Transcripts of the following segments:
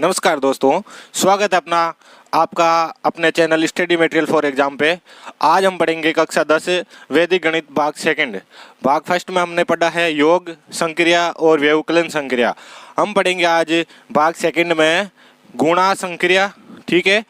नमस्कार दोस्तों, स्वागत है आपका अपने channel study material for exam पे। आज हम पढ़ेंगे कक्षा 10 वैदिक गणित भाग सेकंड। भाग फर्स्ट में हमने पढ़ा है योग, संक्रिया और व्यवकलन संक्रिया। हम पढ़ेंगे आज भाग सेकंड में गुणा संक्रिया। ठीक है,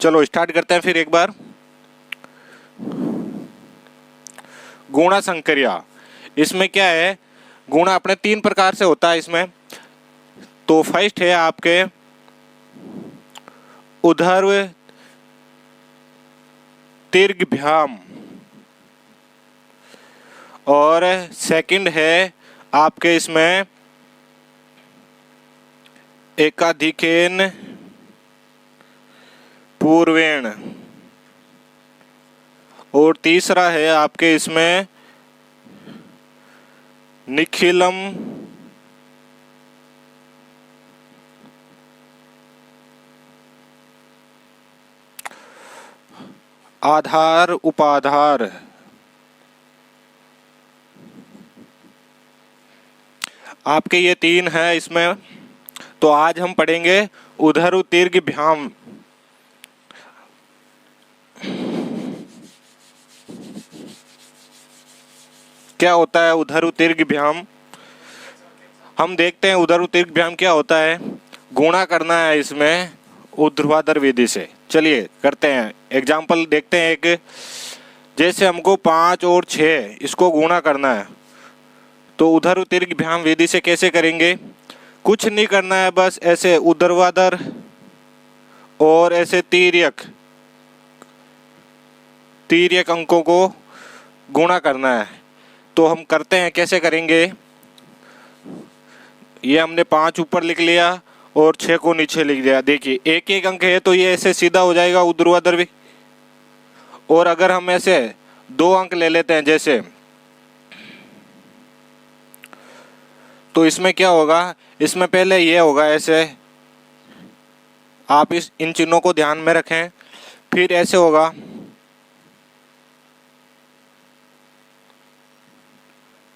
चलो स्टार्ट करते हैं फिर एक बार। गुणा संक्रिया, इसमें क्या है, गुणा अपने तीन प्रकार से होता है इसमें। तो फर्स्ट है आपके ऊर्ध्व दीर्घभ्याम और सेकंड है आपके इसमें एकाधिकेन पूर्वेण और तीसरा है आपके इसमें निखिलम आधार उपाधार। आपके ये तीन है इसमें। तो आज हम पढ़ेंगे ऊर्ध्व दीर्घभ्याम। क्या होता है ऊर्ध्व दीर्घभ्याम? हम देखते हैं ऊर्ध्व दीर्घभ्याम क्या होता है। गुणा करना है इसमें ऊर्ध्वाधर विधि से। चलिए करते हैं, एग्जाम्पल देखते हैं एक। जैसे हमको 5 और 6 इसको गुणा करना है, तो ऊर्ध्व दीर्घभ्याम विधि से कैसे करेंगे? कुछ नहीं करना है, बस ऐसे ऊर्ध्वाधर और ऐसे तिर्यक अंकों को गुणा करना है। तो हम करते हैं, कैसे करेंगे? ये हमने 5 ऊपर लिख लिया और 6 को नीचे लिख दिया। देखिए एक एक अंक है तो ये ऐसे सीधा हो जाएगा ऊर्ध्वाधर भी। और अगर हम ऐसे 2 अंक ले लेते हैं जैसे, तो इसमें क्या होगा, इसमें पहले ये होगा ऐसे, आप इन चिन्हों को ध्यान में रखें। फिर ऐसे होगा,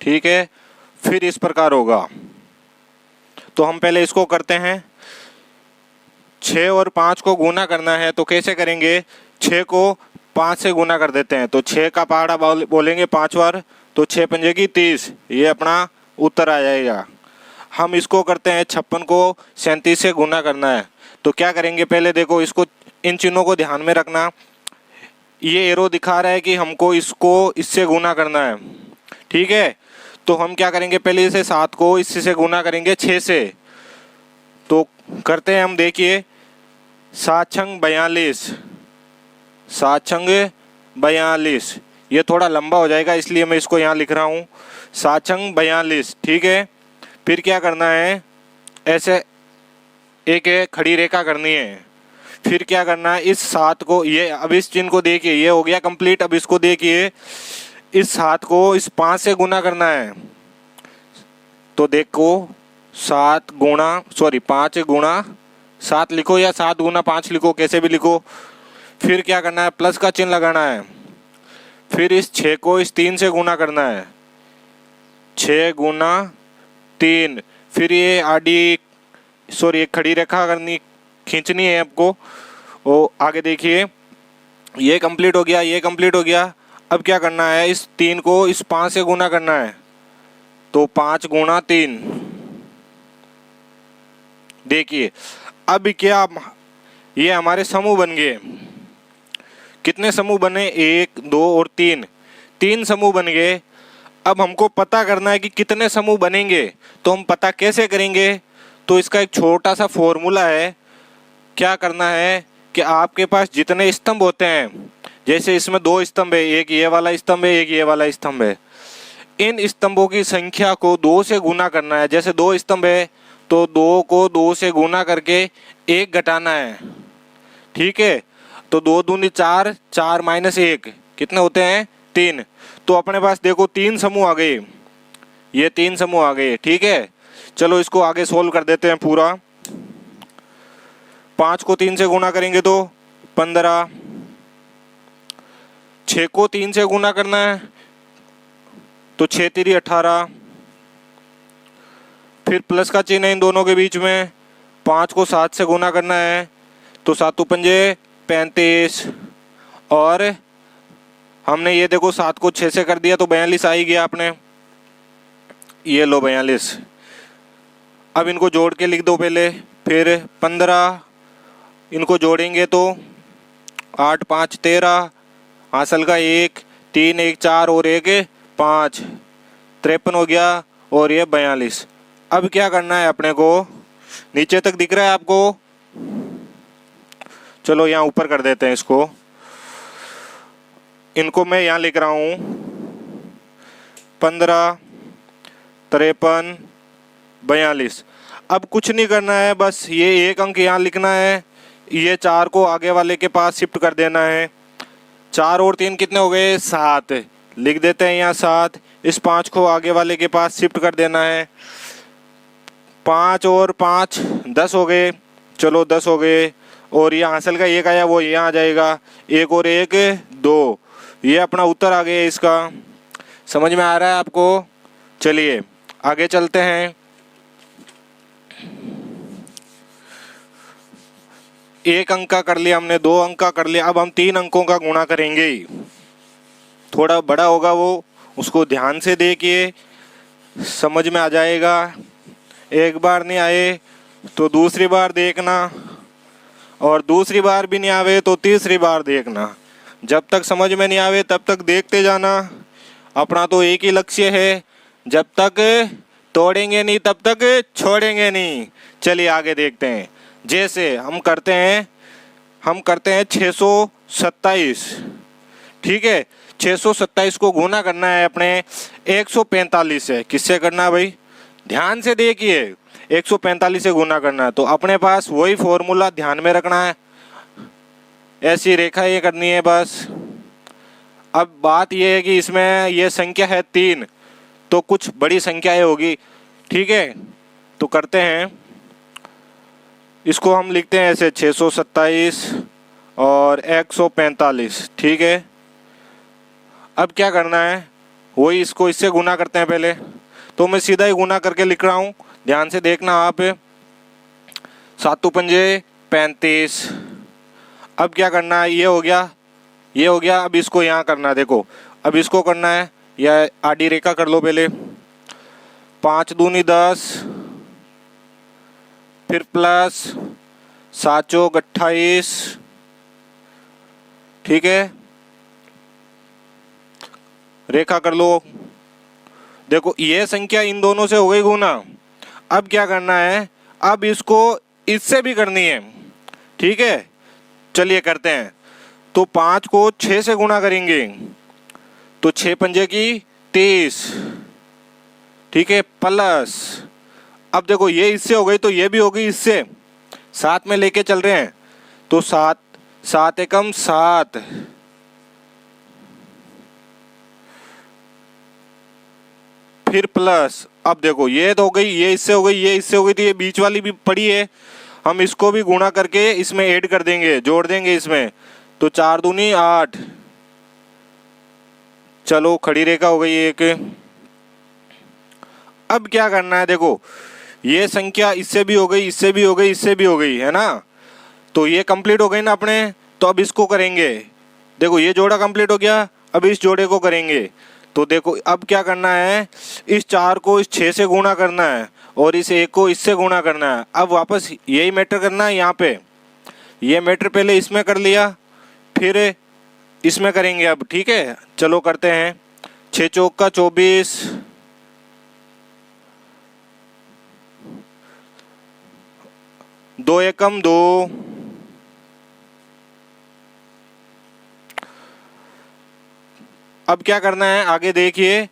ठीक है, फिर इस प्रकार होगा। तो हम पहले इसको करते हैं। 6 और 5 को गुना करना है तो कैसे करेंगे? 6 को 5 से गुना कर देते हैं, तो 6 का पहाड़ा बोलेंगे 5 बार, तो 6 पंजे की 30, ये अपना उत्तर आ जाएगा। हम इसको करते हैं 56 को 37 से गुना करना है, तो क्या करेंगे? पहले देखो इसको, इन चिन्हों को ध्यान में रखना। ये एरो दिखा रहा है कि हमको इसको इससे गुना करना है, ठीक है। तो हम क्या करेंगे, पहले इसे 7 को इससे गुना करेंगे 6 से। तो करते हैं हम, देखिए 7 छंग 42, 7 छंग 42। ये थोड़ा लंबा हो जाएगा इसलिए मैं इसको यहाँ लिख रहा हूँ 7 छंग 42, ठीक है। फिर क्या करना है, ऐसे एक खड़ी रेखा करनी है। फिर क्या करना है, इस 7 को, ये अब इस चिन्ह को देखिए, ये हो गया कंप्लीट। अब इसको देखिए, इस 7 को इस 5 से गुना करना है। तो देखो 5 गुणा 7 लिखो या 7 गुना 5 लिखो, कैसे भी लिखो। फिर क्या करना है, प्लस का चिन्ह लगाना है। फिर इस 6 को इस 3 से गुना करना है, 6 गुना 3। फिर ये एक खड़ी रेखा खींचनी है आपको। और आगे देखिए, ये कंप्लीट हो गया, ये कंप्लीट हो गया। अब क्या करना है, इस 3 को इस 5 से गुना करना है, तो 5 गुना 3। देखिए अब क्या, ये हमारे समूह बन गए। कितने समूह बने? 1, 2 और 3 समूह बन गए। अब हमको पता करना है कि कितने समूह बनेंगे। तो हम पता कैसे करेंगे? तो इसका एक छोटा सा फॉर्मूला है। क्या करना है कि आपके पास जितने स्तंभ होते हैं, जैसे इसमें 2 स्तंभ है, एक ये वाला स्तंभ है, एक ये वाला स्तंभ है, इन स्तंभों की संख्या को 2 से गुना करना है। जैसे 2 स्तंभ है तो 2 को 2 से गुना करके 1 घटाना है, ठीक है। तो 2 दूनी 4, 4 माइनस 1 कितने होते हैं? 3। तो अपने पास देखो 3 समूह आ गए, ये 3 समूह आ गए, ठीक है। चलो इसको आगे सोल्व कर देते हैं पूरा। 5 को 3 से गुना करेंगे तो 15, 6 को 3 से गुना करना है तो 6 3 18, फिर प्लस का चिन्ह है इन दोनों के बीच में, 5 को 7 से गुना करना है तो 7 पंजे 35, और हमने ये देखो 7 को 6 से कर दिया तो 42 आ ही गया आपने, ये लो 42। अब इनको जोड़ के लिख दो पहले, फिर 15 इनको जोड़ेंगे तो 8 5 13, हासिल का 1 3 1 4 और 1 5, 53 हो गया, और ये 42। अब क्या करना है अपने को, नीचे तक दिख रहा है आपको, चलो यहाँ ऊपर कर देते हैं इसको, इनको मैं यहाँ लिख रहा हूँ 15 53 42। अब कुछ नहीं करना है, बस ये एक अंक यहाँ लिखना है, ये 4 को आगे वाले के पास शिफ्ट कर देना है। 4 और 3 कितने हो गए, 7, लिख देते हैं यहाँ 7। इस 5 को आगे वाले के पास शिफ्ट कर देना है। 5 और 5 10 हो गए, चलो 10 हो गए, और ये हासिल का 1 आया वो यहाँ आ जाएगा, 1 और 1 2, ये अपना उत्तर आ गया इसका। समझ में आ रहा है आपको? चलिए आगे चलते हैं। एक अंक का कर लिया हमने, 2 अंक का कर लिया, अब हम 3 अंकों का गुणा करेंगे। थोड़ा बड़ा होगा वो, उसको ध्यान से देखिए, समझ में आ जाएगा। एक बार नहीं आए तो दूसरी बार देखना, और दूसरी बार भी नहीं आवे तो तीसरी बार देखना। जब तक समझ में नहीं आवे तब तक देखते जाना। अपना तो एक ही लक्ष्य है, जब तक तोड़ेंगे नहीं तब तक छोड़ेंगे नहीं। चलिए आगे देखते हैं। जैसे हम करते हैं 627, ठीक है। 627 को गुना करना है अपने 145 से। किससे करना है भाई, ध्यान से देखिए, 145 से गुना करना है। तो अपने पास वही फॉर्मूला ध्यान में रखना है, ऐसी रेखा ये करनी है बस। अब बात ये है कि इसमें ये संख्या है 3, तो कुछ बड़ी संख्याएं होगी, ठीक है। तो करते हैं, इसको हम लिखते हैं ऐसे 627 और 145, ठीक है। अब क्या करना है, वही इसको इससे गुना करते हैं पहले। तो मैं सीधा ही गुना करके लिख रहा हूँ, ध्यान से देखना आप। 7 पंजे 35। अब क्या करना है, ये हो गया, ये हो गया। अब इसको यहाँ करना है, देखो अब इसको करना है, या आडी रेखा कर लो पहले। 5 दूनी 10, फिर प्लस 7 चौक 28, ठीक है। रेखा कर लो, देखो ये संख्या इन दोनों से हो गई गुना। अब क्या करना है, अब इसको इससे भी करनी है, ठीक है। चलिए करते हैं। तो 5 को 6 से गुना करेंगे, तो 6 पंजे की 30, ठीक है, प्लस। अब देखो ये इससे हो गई तो ये भी हो गई इससे, साथ में लेके चल रहे हैं। तो 7 एकम 7, फिर प्लस। अब देखो ये तो हो गई, ये इससे हो गई, ये इससे हो गई, तो ये बीच वाली भी पड़ी है, हम इसको भी गुणा करके इसमें ऐड कर देंगे, जोड़ देंगे इसमें। तो 4 दूनी 8, चलो खड़ी रेखा हो गई एक। अब क्या करना है, देखो ये संख्या इससे भी हो गई, इससे भी हो गई, इससे भी हो गई, है ना। तो ये कंप्लीट हो गई ना अपने। तो अब इसको करेंगे, देखो ये जोड़ा कंप्लीट हो गया, अब इस जोड़े को करेंगे। तो देखो अब क्या करना है, इस 4 को इस 6 से गुणा करना है, और इस 1 को इससे गुणा करना है। अब वापस यही मैटर करना है यहाँ पे, ये मैटर पहले इसमें कर लिया, फिर इसमें करेंगे अब, ठीक है। चलो करते हैं। 6 चौक का 24, 2 एकम 2, अब क्या करना है आगे देखिए।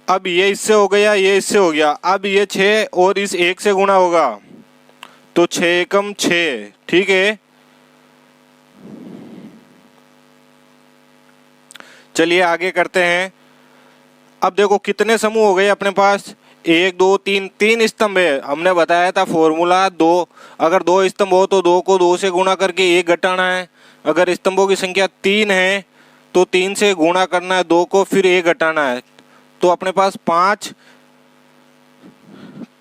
अब ये इससे हो गया, ये इससे हो गया, अब ये 6 और इस 1 से गुणा होगा, तो 6 एकम 6, ठीक है। चलिए आगे करते हैं। अब देखो कितने समूह हो गए अपने पास, 1 2 3, 3 स्तंभ है। हमने बताया था फॉर्मूला 2, अगर 2 स्तंभ हो तो 2 को 2 से गुणा करके 1 घटाना है। अगर स्तंभों की संख्या 3 है तो 3 से गुणा करना है 2 को, फिर 1 घटाना है। तो अपने पास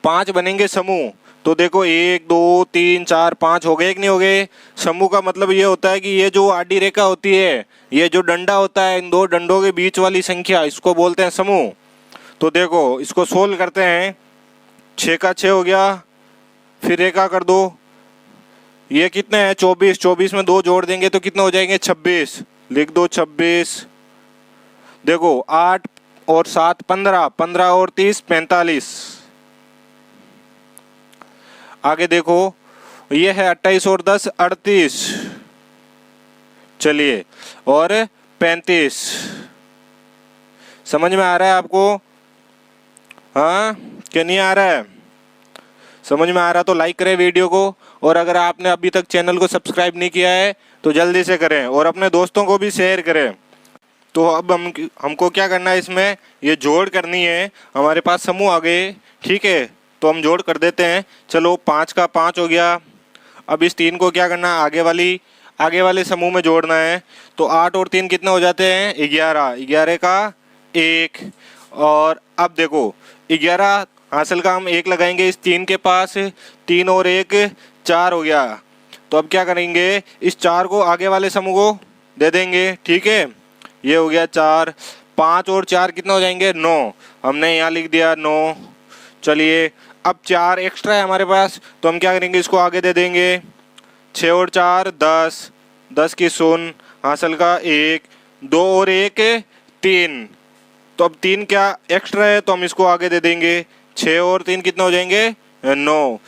5 बनेंगे समूह। तो देखो 1 2 3 4 5 हो गए कि नहीं हो गए। समूह का मतलब ये होता है कि ये जो आडी रेखा होती है, ये जो डंडा होता है, इन दो डंडों के बीच वाली संख्या, इसको बोलते हैं समूह। तो देखो इसको सोल्व करते हैं। 6 का 6 हो गया, फिर रेखा कर दो। ये कितने हैं 24, 24 में 2 जोड़ देंगे तो कितने हो जाएंगे 26, लिख दो 26। देखो 8 और 7 15, 15 और 30 45। आगे देखो ये है 28 और 10 38। चलिए और 35। समझ में आ रहा है आपको? हाँ क्या नहीं आ रहा है? समझ में आ रहा तो लाइक करें वीडियो को, और अगर आपने अभी तक चैनल को सब्सक्राइब नहीं किया है तो जल्दी से करें और अपने दोस्तों को भी शेयर करें। तो अब हमको क्या करना है, इसमें ये जोड़ करनी है। हमारे पास समूह आ गए, ठीक है, तो हम जोड़ कर देते हैं। चलो 5 का 5 हो गया। अब इस 3 को क्या करना है, आगे वाले समूह में जोड़ना है। तो 8 और 3 कितने हो जाते हैं 11, 11 का 1। और अब देखो 11 हासिल का हम 1 लगाएंगे इस 3 के पास, 3 और 1 4 हो गया। तो अब क्या करेंगे, इस 4 को आगे वाले समूह को दे देंगे, ठीक है, ये हो गया 4। 5 और 4 कितना हो जाएंगे 9, हमने यहाँ लिख दिया 9। चलिए अब 4 एक्स्ट्रा है हमारे पास, तो हम क्या करेंगे, इसको आगे दे देंगे। 6 और 4 10, 10 की शून्य, हासिल का 1, 2 और 1 3। तो अब 3 क्या एक्स्ट्रा है तो हम इसको आगे दे देंगे। 6 और 3 कितने हो जाएंगे 9।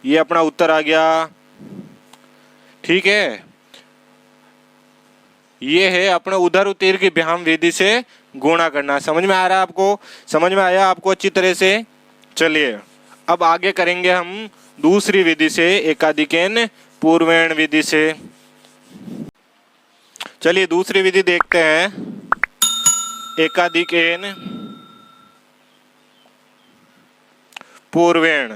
ये अपना उत्तर आ गया, ठीक है। ये है अपने उधर तीर की व्यायाम विधि से गुणा करना। समझ में आ रहा है आपको? समझ में आया आपको अच्छी तरह से? चलिए अब आगे करेंगे हम दूसरी विधि से, एकाधिकेन पूर्वेण विधि से। चलिए दूसरी विधि देखते हैं, एकाधिकेन पूर्वेण।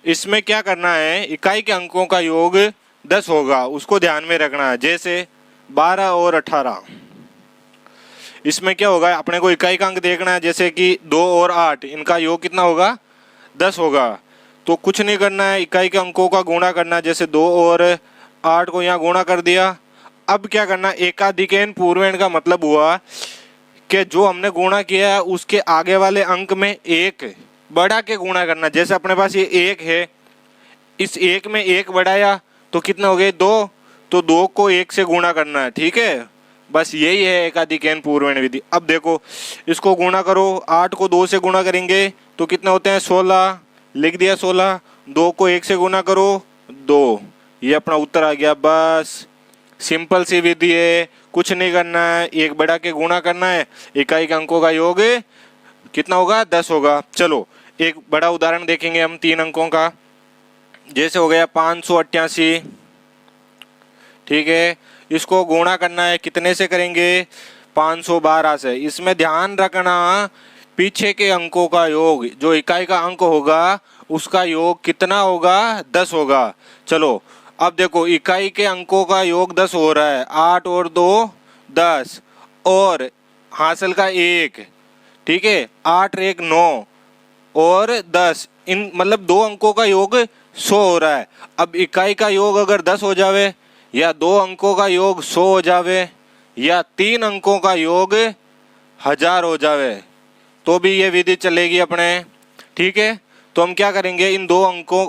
इसमें क्या करना है, इकाई के अंकों का योग 10 होगा, उसको ध्यान में रखना है। जैसे 12 और 18, इसमें क्या होगा, अपने को इकाई का अंक देखना है। जैसे कि 2 और 8, इनका योग कितना होगा 10 होगा। तो कुछ नहीं करना है, इकाई के अंकों का गुणा करना है। जैसे 2 और 8 को यहाँ गुणा कर दिया। अब क्या करना, एकाधिकेन पूर्वेण का मतलब हुआ कि जो हमने गुणा किया है उसके आगे वाले अंक में 1 बढ़ा के गुणा करना। जैसे अपने पास ये 1 है, इस 1 में 1 बढ़ाया तो कितने हो गए 2, तो 2 को 1 से गुणा करना है, ठीक है। बस यही है एकाधिकेन पूर्वेण विधि। अब देखो इसको गुणा करो, 8 को 2 से गुणा करेंगे तो कितने होते हैं 16, लिख दिया 16। 2 को 1 से गुणा करो 2, ये अपना उत्तर आ गया। बस सिंपल सी विधि है, कुछ नहीं करना है, 1 बढ़ा के गुणा करना है, इकाई के अंकों का योग कितना होगा 10 होगा। चलो एक बड़ा उदाहरण देखेंगे हम 3 अंकों का। जैसे हो गया 588, ठीक है, इसको गुणा करना है, कितने से करेंगे 512 से। इसमें ध्यान रखना पीछे के अंकों का योग, जो इकाई का अंक होगा उसका योग कितना होगा 10 होगा। चलो अब देखो इकाई के अंकों का योग 10 हो रहा है, 8 और 2 10 और हासिल का 1, ठीक है, 8 और 1 9 और 10, इन मतलब 2 अंकों का योग 100 हो रहा है। अब इकाई का योग अगर 10 हो जावे, या 2 अंकों का योग 100 हो जावे, या 3 अंकों का योग 1000 हो जावे, तो भी ये विधि चलेगी अपने, ठीक है। तो हम क्या करेंगे, इन 2 अंकों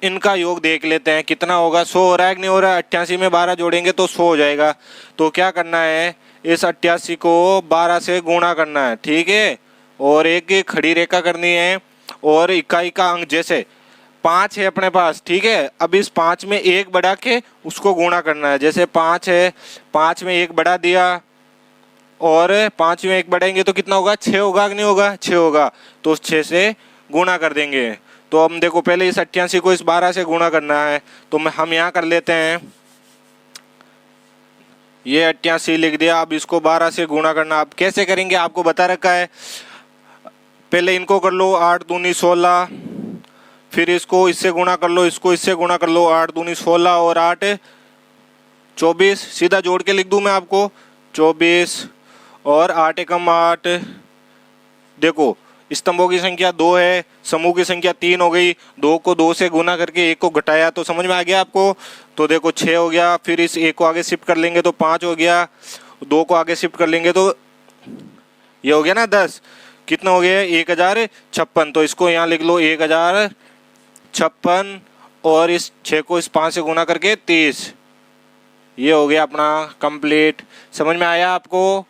इनका योग देख लेते हैं कितना होगा। 100 हो रहा है कि नहीं हो रहा है, 88 में 12 जोड़ेंगे तो 100 हो जाएगा। तो क्या करना है, इस 88 को 12 से गुणा करना है, ठीक है, और एक खड़ी रेखा करनी है। और इकाई का अंक जैसे 5 है अपने पास, ठीक है, अब इस 5 में 1 बढ़ा के उसको गुणा करना है। जैसे 5 है, 5 में 1 बढ़ा दिया और 5 में 1 बढ़ाएंगे तो कितना होगा 6 होगा कि नहीं होगा 6 होगा, तो 6 से गुणा कर देंगे। तो हम देखो पहले इस 88 को इस 12 से गुणा करना है, तो हम यहाँ कर लेते हैं, ये 88 लिख दिया। अब इसको 12 से गुणा करना, अब कैसे करेंगे आपको बता रखा है। पहले इनको कर लो, 8 दूनी 16, फिर इसको इससे गुणा कर लो, इसको इससे गुणा कर लो, 8 दूनी 16 और 8 24, सीधा जोड़ के लिख दूं मैं आपको 24 और 8 एकम 8। देखो स्तंभों की संख्या 2 है, समूह की संख्या 3 हो गई। 2 को 2 से गुना करके 1 को घटाया तो समझ में आ गया आपको। तो देखो 6 हो गया, फिर इस 1 को आगे शिफ्ट कर लेंगे तो 5 हो गया, 2 को आगे शिफ्ट कर लेंगे तो ये हो गया ना 10। कितना हो गया 1056। तो इसको यहाँ लिख लो 1056 और इस 6 को इस 5 से गुना करके 30। ये हो गया अपना कंप्लीट। समझ में आया आपको?